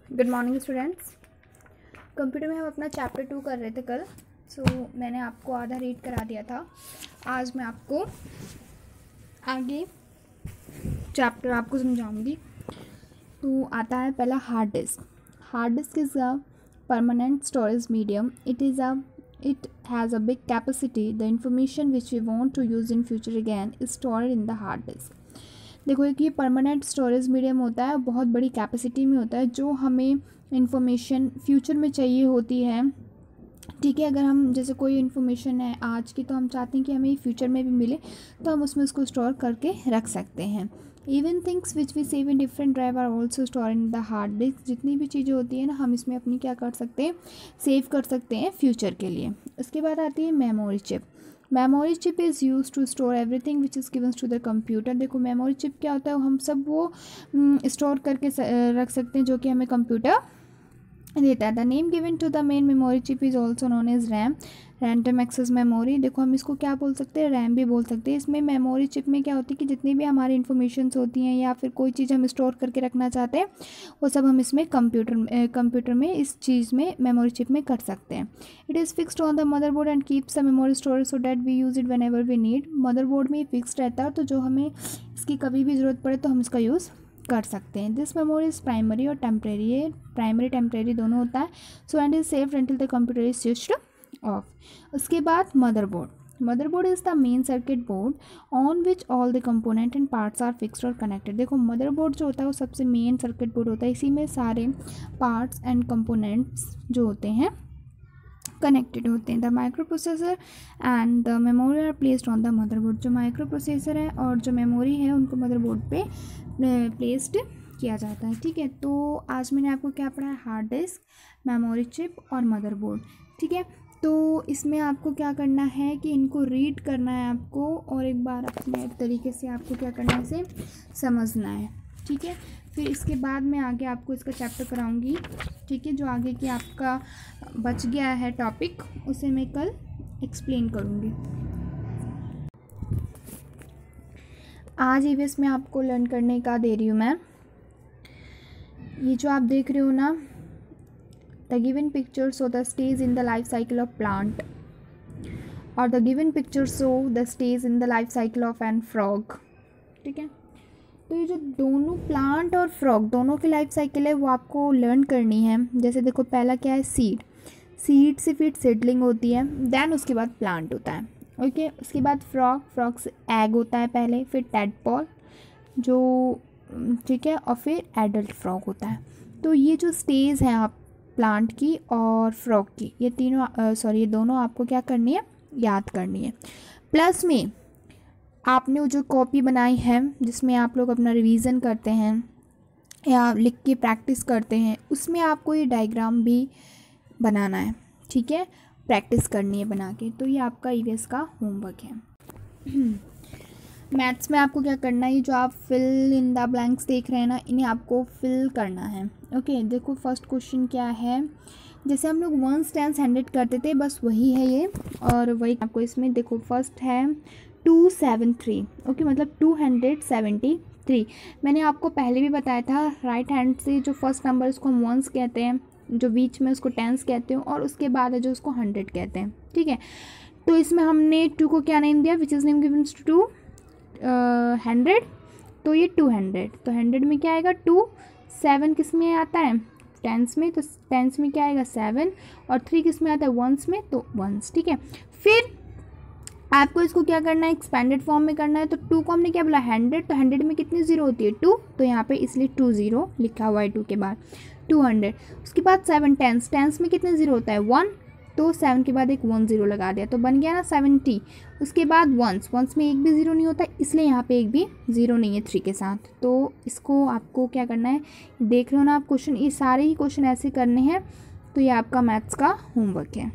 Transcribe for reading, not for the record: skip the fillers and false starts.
Good morning students. Computer में हम अपना चैप्टर 2 कर रहे थे कल। मैंने आपको आधा रीड करा दिया था। आज मैं आपको आगे चैप्टर आपको समझाऊंगी। तो आता है पहला hard disk. Hard disk is a permanent storage medium. It has a big capacity. The information which we want to use in future again is stored in the hard disk. देखो एक ये permanent storage medium होता है, बहुत बड़ी capacity में होता है, जो हमें इंफॉर्मेशन फ्यूचर में चाहिए होती है। ठीक है, अगर हम जैसे कोई इन्फॉर्मेशन है आज की, तो हम चाहते हैं कि हमें फ्यूचर में भी मिले, तो हम उसमें उसको स्टोर करके रख सकते हैं। Even things which we save in different drive are also store in the hard disk. जितनी भी चीज़ें होती हैं ना, हम इसमें अपनी क्या कर सकते हैं, सेव कर सकते हैं फ्यूचर के लिए. उसके बाद आती है memory chip. Memory chip is use to store everything which is given to the computer. देखो मेमोरी चिप क्या होता है, हम सब वो स्टोर करके रख सकते हैं जो कि हमें कंप्यूटर देता है. The name given to the main memory chip is also known as RAM, random access memory. देखो हम इसको क्या बोल सकते हैं, रैम भी बोल सकते हैं. इसमें मेमोरी चिप में क्या होती है कि जितनी भी हमारी इन्फॉर्मेशंस होती हैं या फिर कोई चीज़ हम स्टोर करके रखना चाहते हैं, वो सब हम इसमें कंप्यूटर में इस चीज़ में मेमोरी चिप में कर सकते हैं. It is fixed on the motherboard and keeps the memory storage so that we use it whenever we need. Motherboard में फिक्सड रहता है, तो जो हमें इसकी कभी भी ज़रूरत पड़े तो हम इसका यूज़ कर सकते हैं. दिस मेमोरी इज़ प्राइमरी और टेम्परेरी. ये प्राइमरी टेम्परेरी दोनों होता है. So and is saved until the computer is switched off. उसके बाद motherboard. Motherboard is the main circuit board on which all the component and parts are fixed और connected. देखो motherboard जो होता है वो सबसे मेन सर्किट बोर्ड होता है. इसी में सारे पार्ट्स एंड कंपोनेंट्स जो होते हैं कनेक्टेड होते हैं. The micro processor and the memory are placed on the motherboard. जो माइक्रो प्रोसेसर है और जो मेमोरी है उनको मदरबोर्ड पे प्लेस्ड किया जाता है. ठीक है, तो आज मैंने आपको क्या पढ़ा है, हार्ड डिस्क, मेमोरी चिप और मदरबोर्ड. ठीक है, तो इसमें आपको क्या करना है कि इनको रीड करना है आपको, और एक बार अपने तरीके से आपको क्या करना है, इसे समझना है. ठीक है, फिर इसके बाद मैं आगे आपको इसका चैप्टर कराऊंगी. ठीक है, जो आगे की आपका बच गया है टॉपिक, उसे मैं कल एक्सप्लेन करूंगी. आज ईवीएस में आपको लर्न करने का दे रही हूँ मैं. ये जो आप देख रहे हो ना, the given picture show the stage in the life cycle of plant, और the given picture show the stage in the life cycle of an frog. ठीक है, तो ये जो दोनों प्लांट और फ्रॉग दोनों की लाइफ साइकिल है वो आपको लर्न करनी है. जैसे देखो पहला क्या है, सीड. सीड से फिर सीडलिंग होती है, देन उसके बाद प्लांट होता है. ओके, उसके बाद फ्रॉग से एग होता है पहले, फिर टैडपॉल जो, ठीक है, और फिर एडल्ट फ्रॉग होता है. तो ये जो स्टेज है आप प्लांट की और फ्रॉग की, ये तीनों ये दोनों आपको क्या करनी है, याद करनी है. प्लस में आपने वो जो कॉपी बनाई है जिसमें आप लोग अपना रिवीजन करते हैं या लिख के प्रैक्टिस करते हैं, उसमें आपको ये डायग्राम भी बनाना है. ठीक है, प्रैक्टिस करनी है बना के. तो ये आपका ईवीएस का होमवर्क है. मैथ्स में आपको क्या करना है, ये जो आप फिल इन द ब्लैंक्स देख रहे हैं ना, इन्हें आपको फिल करना है. ओके, देखो फर्स्ट क्वेश्चन क्या है, जैसे हम लोग 1s 10s 100 करते थे, बस वही है ये, और वही आपको इसमें देखो फर्स्ट है 273. ओके, मतलब 273. मैंने आपको पहले भी बताया था, राइट हैंड से जो फर्स्ट नंबर उसको हम 1s कहते हैं, जो बीच में उसको 10s कहते हैं, और उसके बाद है जो उसको 100 कहते हैं. ठीक है, तो इसमें हमने 2 को क्या नेम दिया, which is name given to 100, तो ये 200. तो 100 में क्या आएगा 2. 7 किस में आता है, 10s में, तो 10s में क्या आएगा 7, और 3 किस में आता है 1s में, तो 1s. ठीक है, फिर आपको इसको क्या करना है, एक्सपेंडेड फॉर्म में करना है. तो 2 को हमने क्या बोला 100, तो 100 में कितनी जीरो होती है 2, तो यहाँ पे इसलिए 20 लिखा हुआ है 2 के बाद 200. उसके बाद 7 10s में कितने जीरो होता है 1, तो 7 के बाद एक 10 लगा दिया, तो बन गया ना 70. उसके बाद 1s में एक भी ज़ीरो नहीं होता, इसलिए यहाँ पे एक भी ज़ीरो नहीं है 3 के साथ. तो इसको आपको क्या करना है, देख रहे हो ना आप क्वेश्चन, ये सारे ही क्वेश्चन ऐसे करने हैं. तो ये आपका मैथ्स का होमवर्क है.